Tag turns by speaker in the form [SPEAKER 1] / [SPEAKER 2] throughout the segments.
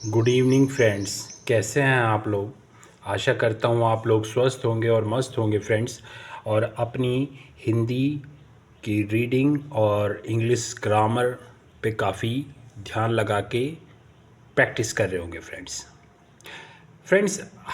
[SPEAKER 1] Good evening friends. कैसे हैं आप लोग? आशा करता हूँ आप लोग स्वस्थ होंगे और मस्त होंगे फ्रेंड्स, और अपनी हिंदी की रीडिंग और इंग्लिश ग्रामर पे काफ़ी ध्यान लगा के प्रैक्टिस कर रहे होंगे फ्रेंड्स।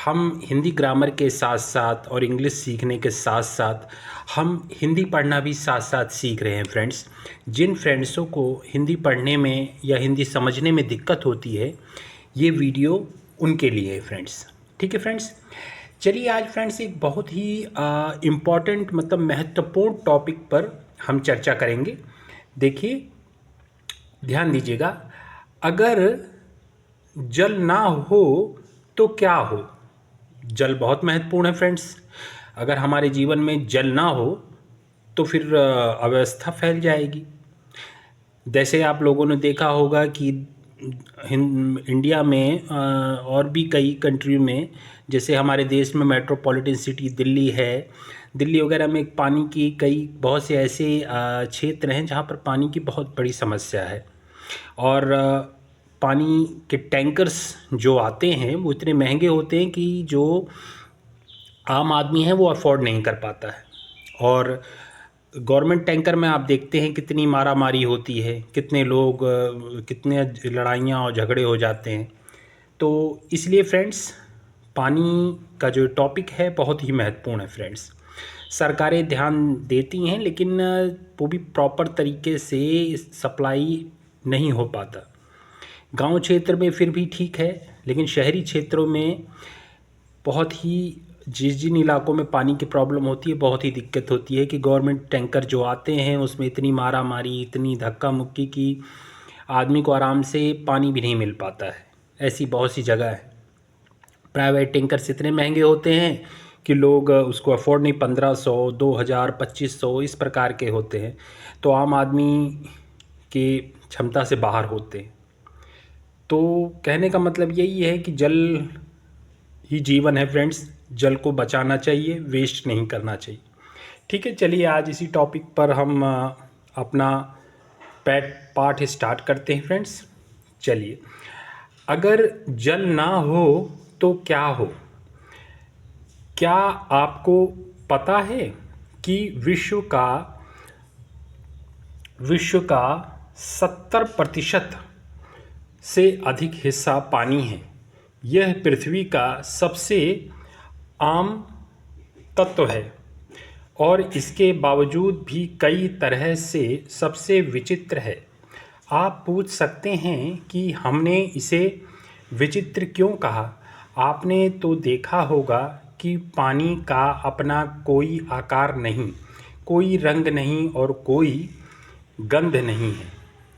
[SPEAKER 1] हम हिंदी ग्रामर के साथ साथ और इंग्लिश सीखने के साथ साथ हम हिंदी पढ़ना भी साथ साथ सीख रहे हैं फ्रेंड्स। जिन फ्रेंड्सों को हिंदी पढ़ने में या हिंदी समझने में दिक्कत होती है, ये वीडियो उनके लिए है फ्रेंड्स। ठीक है फ्रेंड्स, चलिए आज फ्रेंड्स एक बहुत ही इम्पॉर्टेंट मतलब महत्वपूर्ण टॉपिक पर हम चर्चा करेंगे। देखिए, ध्यान दीजिएगा। अगर जल ना हो तो क्या हो? जल बहुत महत्वपूर्ण है फ्रेंड्स। अगर हमारे जीवन में जल ना हो तो फिर अव्यवस्था फैल जाएगी। जैसे आप लोगों ने देखा होगा कि इंडिया में और भी कई कंट्री में, जैसे हमारे देश में मेट्रोपॉलिटन सिटी दिल्ली है, दिल्ली वगैरह में पानी की कई बहुत से ऐसे क्षेत्र हैं जहाँ पर पानी की बहुत बड़ी समस्या है। और पानी के टैंकर्स जो आते हैं वो इतने महंगे होते हैं कि जो आम आदमी है वो अफोर्ड नहीं कर पाता है। और गवर्नमेंट टैंकर में आप देखते हैं कितनी मारामारी होती है, कितने लोग कितने लड़ाइयाँ और झगड़े हो जाते हैं। तो इसलिए फ्रेंड्स, पानी का जो टॉपिक है बहुत ही महत्वपूर्ण है फ्रेंड्स। सरकारें ध्यान देती हैं लेकिन वो भी प्रॉपर तरीके से सप्लाई नहीं हो पाता। गांव क्षेत्र में फिर भी ठीक है, लेकिन शहरी क्षेत्रों में बहुत ही जिन जिन इलाकों में पानी की प्रॉब्लम होती है, बहुत ही दिक्कत होती है कि गवर्नमेंट टैंकर जो आते हैं उसमें इतनी मारा मारी, इतनी धक्का मुक्की की आदमी को आराम से पानी भी नहीं मिल पाता है। ऐसी बहुत सी जगह है। प्राइवेट टैंकर्स इतने महंगे होते हैं कि लोग उसको अफोर्ड नहीं, 1500, 2000, 2500 इस प्रकार के होते हैं। तो आम आदमी की क्षमता से बाहर होते हैं। तो कहने का मतलब यही है कि जल ही जीवन है फ्रेंड्स। जल को बचाना चाहिए, वेस्ट नहीं करना चाहिए। ठीक है, चलिए आज इसी टॉपिक पर हम अपना पाठ स्टार्ट करते हैं फ्रेंड्स। चलिए, अगर जल ना हो तो क्या हो? क्या आपको पता है कि विश्व का 70% से अधिक हिस्सा पानी है। यह पृथ्वी का सबसे आम तत्व है और इसके बावजूद भी कई तरह से सबसे विचित्र है। आप पूछ सकते हैं कि हमने इसे विचित्र क्यों कहा? आपने तो देखा होगा कि पानी का अपना कोई आकार नहीं, कोई रंग नहीं और कोई गंध नहीं है।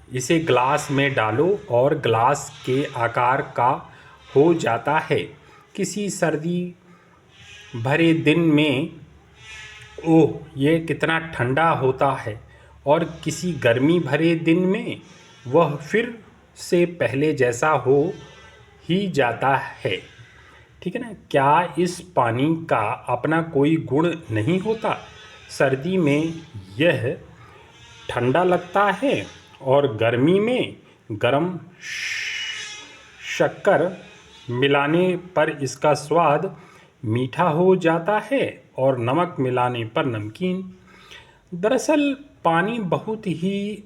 [SPEAKER 1] इसे ग्लास में डालो और ग्लास के आकार का हो जाता है। किसी सर्दी भरे दिन में ओह ये कितना ठंडा होता है, और किसी गर्मी भरे दिन में वह फिर से पहले जैसा हो ही जाता है। ठीक है ना? क्या इस पानी का अपना कोई गुण नहीं होता? सर्दी में यह ठंडा लगता है और गर्मी में गर्म शक्कर मिलाने पर इसका स्वाद मीठा हो जाता है और नमक मिलाने पर नमकीन। दरअसल पानी बहुत ही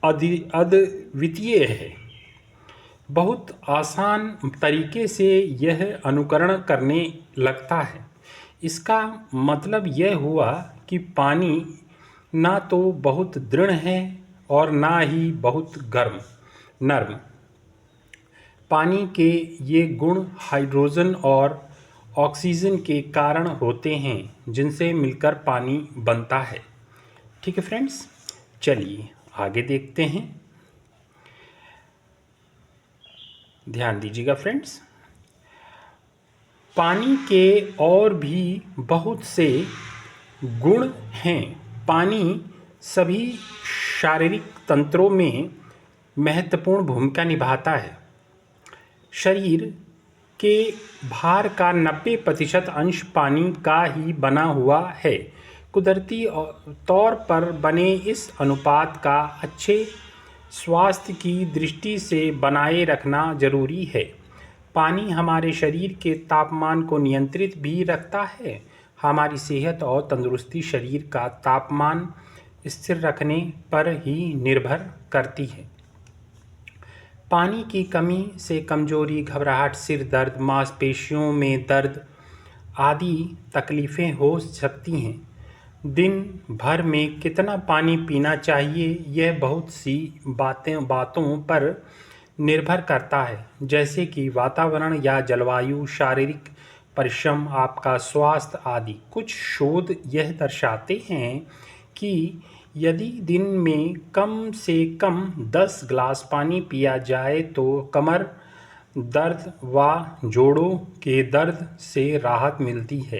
[SPEAKER 1] अद्वितीय है। बहुत आसान तरीके से यह अनुकरण करने लगता है। इसका मतलब यह हुआ कि पानी ना तो बहुत दृढ़ है और ना ही बहुत नर्म। पानी के ये गुण हाइड्रोजन और ऑक्सीजन के कारण होते हैं, जिनसे मिलकर पानी बनता है। ठीक है फ्रेंड्स, चलिए आगे देखते हैं। ध्यान दीजिएगा फ्रेंड्स, पानी के और भी बहुत से गुण हैं। पानी सभी शारीरिक तंत्रों में महत्वपूर्ण भूमिका निभाता है। शरीर के भार का 90% अंश पानी का ही बना हुआ है। कुदरती तौर पर बने इस अनुपात का अच्छे स्वास्थ्य की दृष्टि से बनाए रखना जरूरी है। पानी हमारे शरीर के तापमान को नियंत्रित भी रखता है। हमारी सेहत और तंदुरुस्ती शरीर का तापमान स्थिर रखने पर ही निर्भर करती है। पानी की कमी से कमजोरी, घबराहट, सिर दर्द, मांसपेशियों में दर्द आदि तकलीफ़ें हो सकती हैं। दिन भर में कितना पानी पीना चाहिए, यह बहुत सी बातों पर निर्भर करता है, जैसे कि वातावरण या जलवायु, शारीरिक परिश्रम, आपका स्वास्थ्य आदि। कुछ शोध यह दर्शाते हैं कि यदि दिन में कम से कम 10 ग्लास पानी पिया जाए तो कमर दर्द व जोड़ों के दर्द से राहत मिलती है।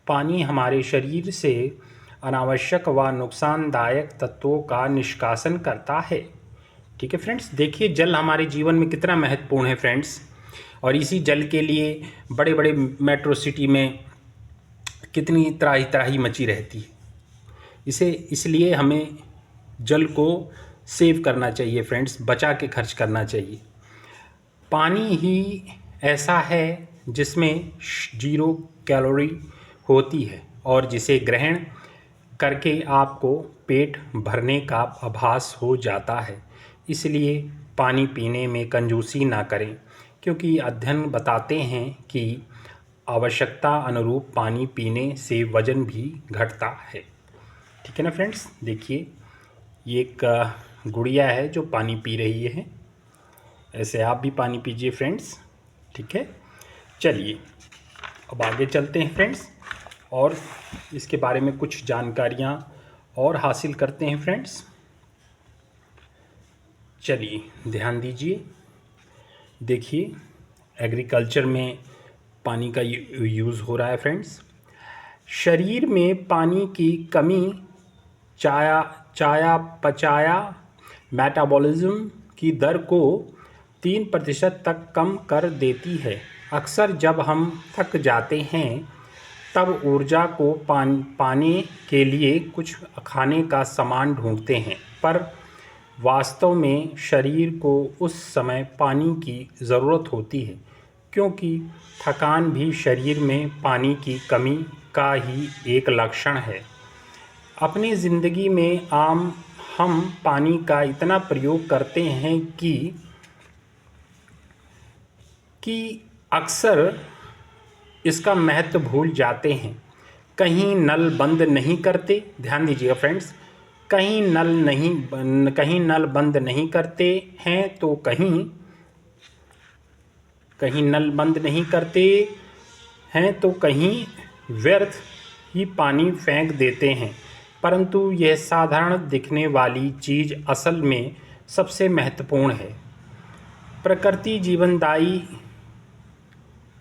[SPEAKER 1] पानी हमारे शरीर से अनावश्यक व नुकसानदायक तत्वों का निष्कासन करता है। ठीक है फ्रेंड्स, देखिए जल हमारे जीवन में कितना महत्वपूर्ण है फ्रेंड्स, और इसी जल के लिए बड़े बड़े मेट्रो सिटी में कितनी त्राही त्राही मची रहती है। इसलिए हमें जल को सेव करना चाहिए फ्रेंड्स, बचा के खर्च करना चाहिए। पानी ही ऐसा है जिसमें 0 कैलोरी होती है और जिसे ग्रहण करके आपको पेट भरने का आभास हो जाता है। इसलिए पानी पीने में कंजूसी ना करें, क्योंकि अध्ययन बताते हैं कि आवश्यकता अनुरूप पानी पीने से वजन भी घटता है। ठीक है ना फ्रेंड्स, देखिए ये एक गुड़िया है जो पानी पी रही है। ऐसे आप भी पानी पीजिए फ्रेंड्स। ठीक है, चलिए अब आगे चलते हैं फ्रेंड्स और इसके बारे में कुछ जानकारियाँ और हासिल करते हैं फ्रेंड्स। चलिए ध्यान दीजिए, देखिए एग्रीकल्चर में पानी का यूज़ हो रहा है फ्रेंड्स। शरीर में पानी की कमी चयापचय मेटाबॉलिज्म की दर को 3% तक कम कर देती है। अक्सर जब हम थक जाते हैं तब ऊर्जा को पाने के लिए कुछ खाने का सामान ढूंढते हैं, पर वास्तव में शरीर को उस समय पानी की ज़रूरत होती है, क्योंकि थकान भी शरीर में पानी की कमी का ही एक लक्षण है। अपनी ज़िंदगी में हम पानी का इतना प्रयोग करते हैं कि अक्सर इसका महत्व भूल जाते हैं। कहीं नल बंद नहीं करते, ध्यान दीजिएगा फ्रेंड्स, कहीं नल बंद नहीं करते हैं तो कहीं व्यर्थ ही पानी फेंक देते हैं। परंतु यह साधारण दिखने वाली चीज़ असल में सबसे महत्वपूर्ण है। प्रकृति जीवनदायी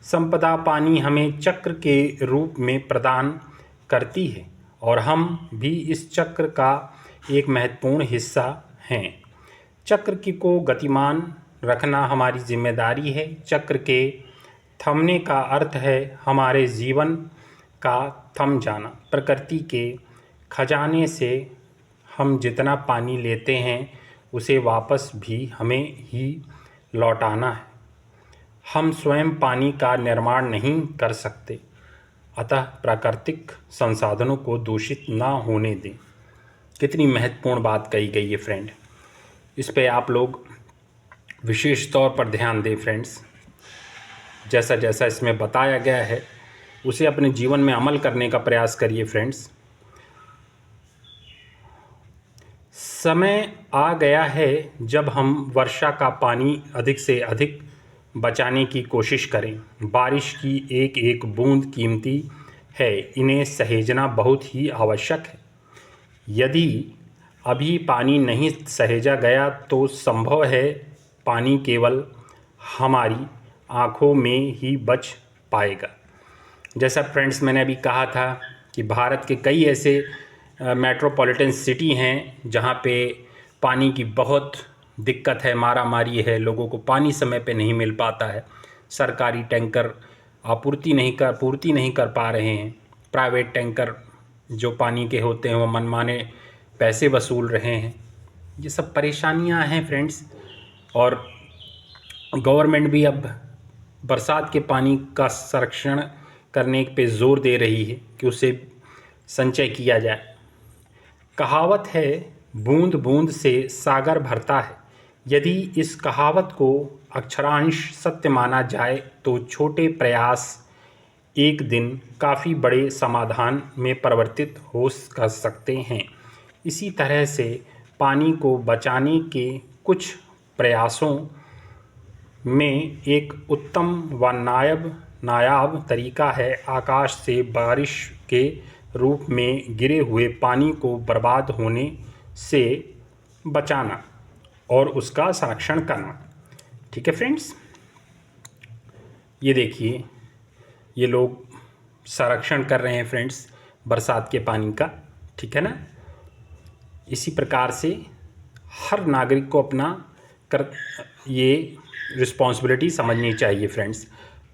[SPEAKER 1] संपदा पानी हमें चक्र के रूप में प्रदान करती है और हम भी इस चक्र का एक महत्वपूर्ण हिस्सा हैं। चक्र को गतिमान रखना हमारी जिम्मेदारी है। चक्र के थमने का अर्थ है हमारे जीवन का थम जाना। प्रकृति के खजाने से हम जितना पानी लेते हैं उसे वापस भी हमें ही लौटाना है। हम स्वयं पानी का निर्माण नहीं कर सकते, अतः प्राकृतिक संसाधनों को दूषित ना होने दें। कितनी महत्वपूर्ण बात कही गई है फ्रेंड, इस पे आप लोग विशेष तौर पर ध्यान दें फ्रेंड्स। जैसा जैसा इसमें बताया गया है उसे अपने जीवन में अमल करने का प्रयास करिए फ्रेंड्स। समय आ गया है जब हम वर्षा का पानी अधिक से अधिक बचाने की कोशिश करें। बारिश की एक एक बूंद कीमती है, इन्हें सहेजना बहुत ही आवश्यक है। यदि अभी पानी नहीं सहेजा गया तो संभव है पानी केवल हमारी आँखों में ही बच पाएगा। जैसा फ्रेंड्स मैंने अभी कहा था कि भारत के कई ऐसे मेट्रोपॉलिटन सिटी हैं जहाँ पे पानी की बहुत दिक्कत है, मारामारी है, लोगों को पानी समय पे नहीं मिल पाता है। सरकारी टैंकर पूर्ति नहीं कर पा रहे हैं। प्राइवेट टैंकर जो पानी के होते हैं वो मनमाने पैसे वसूल रहे हैं। ये सब परेशानियां हैं फ्रेंड्स। और गवर्नमेंट भी अब बरसात के पानी का संरक्षण करने पे ज़ोर दे रही है कि उसे संचय किया जाए। कहावत है, बूंद बूंद से सागर भरता है। यदि इस कहावत को अक्षरांश सत्य माना जाए तो छोटे प्रयास एक दिन काफ़ी बड़े समाधान में परिवर्तित हो कर सकते हैं। इसी तरह से पानी को बचाने के कुछ प्रयासों में एक उत्तम व नायाब तरीका है आकाश से बारिश के रूप में गिरे हुए पानी को बर्बाद होने से बचाना और उसका संरक्षण करना। ठीक है फ्रेंड्स, ये देखिए, ये लोग संरक्षण कर रहे हैं फ्रेंड्स बरसात के पानी का। ठीक है ना। इसी प्रकार से हर नागरिक को अपना ये रिस्पॉन्सिबिलिटी समझनी चाहिए फ्रेंड्स।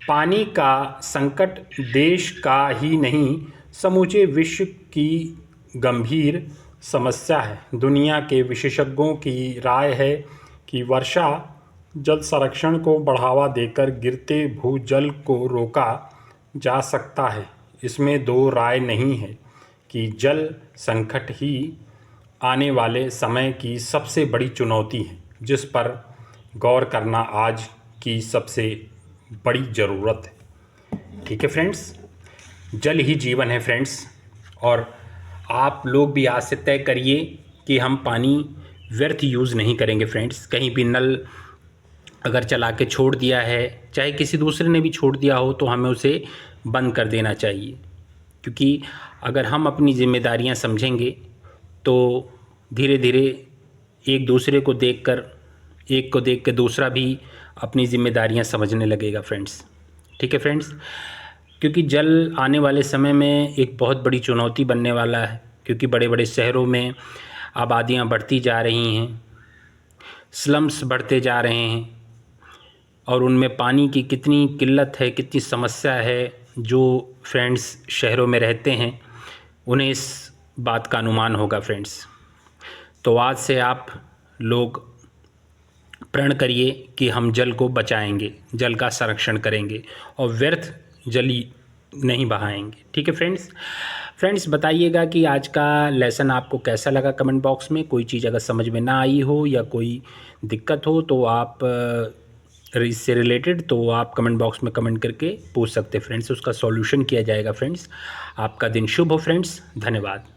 [SPEAKER 1] पानी का संकट देश का ही नहीं, समूचे विश्व की गंभीर समस्या है। दुनिया के विशेषज्ञों की राय है कि वर्षा जल संरक्षण को बढ़ावा देकर गिरते भूजल को रोका जा सकता है। इसमें दो राय नहीं है कि जल संकट ही आने वाले समय की सबसे बड़ी चुनौती है, जिस पर गौर करना आज की सबसे बड़ी ज़रूरत है। ठीक है फ्रेंड्स, जल ही जीवन है फ्रेंड्स। और आप लोग भी आज से तय करिए कि हम पानी व्यर्थ यूज़ नहीं करेंगे फ्रेंड्स। कहीं भी नल अगर चला के छोड़ दिया है, चाहे किसी दूसरे ने भी छोड़ दिया हो, तो हमें उसे बंद कर देना चाहिए। क्योंकि अगर हम अपनी जिम्मेदारियां समझेंगे तो धीरे धीरे एक को देख के दूसरा भी अपनी जिम्मेदारियां समझने लगेगा फ्रेंड्स। ठीक है फ्रेंड्स, क्योंकि जल आने वाले समय में एक बहुत बड़ी चुनौती बनने वाला है। क्योंकि बड़े बड़े शहरों में आबादियां बढ़ती जा रही हैं, स्लम्स बढ़ते जा रहे हैं, और उनमें पानी की कितनी किल्लत है, कितनी समस्या है। जो फ्रेंड्स शहरों में रहते हैं उन्हें इस बात का अनुमान होगा फ्रेंड्स। तो आज से आप लोग प्रण करिए कि हम जल को बचाएंगे, जल का संरक्षण करेंगे और व्यर्थ जल नहीं बहाएंगे। ठीक है फ्रेंड्स, बताइएगा कि आज का लेसन आपको कैसा लगा कमेंट बॉक्स में। कोई चीज़ अगर समझ में ना आई हो या कोई दिक्कत हो तो आप इससे रिलेटेड तो आप कमेंट बॉक्स में कमेंट करके पूछ सकते हैं फ्रेंड्स, उसका सॉल्यूशन किया जाएगा फ्रेंड्स। आपका दिन शुभ हो फ्रेंड्स, धन्यवाद।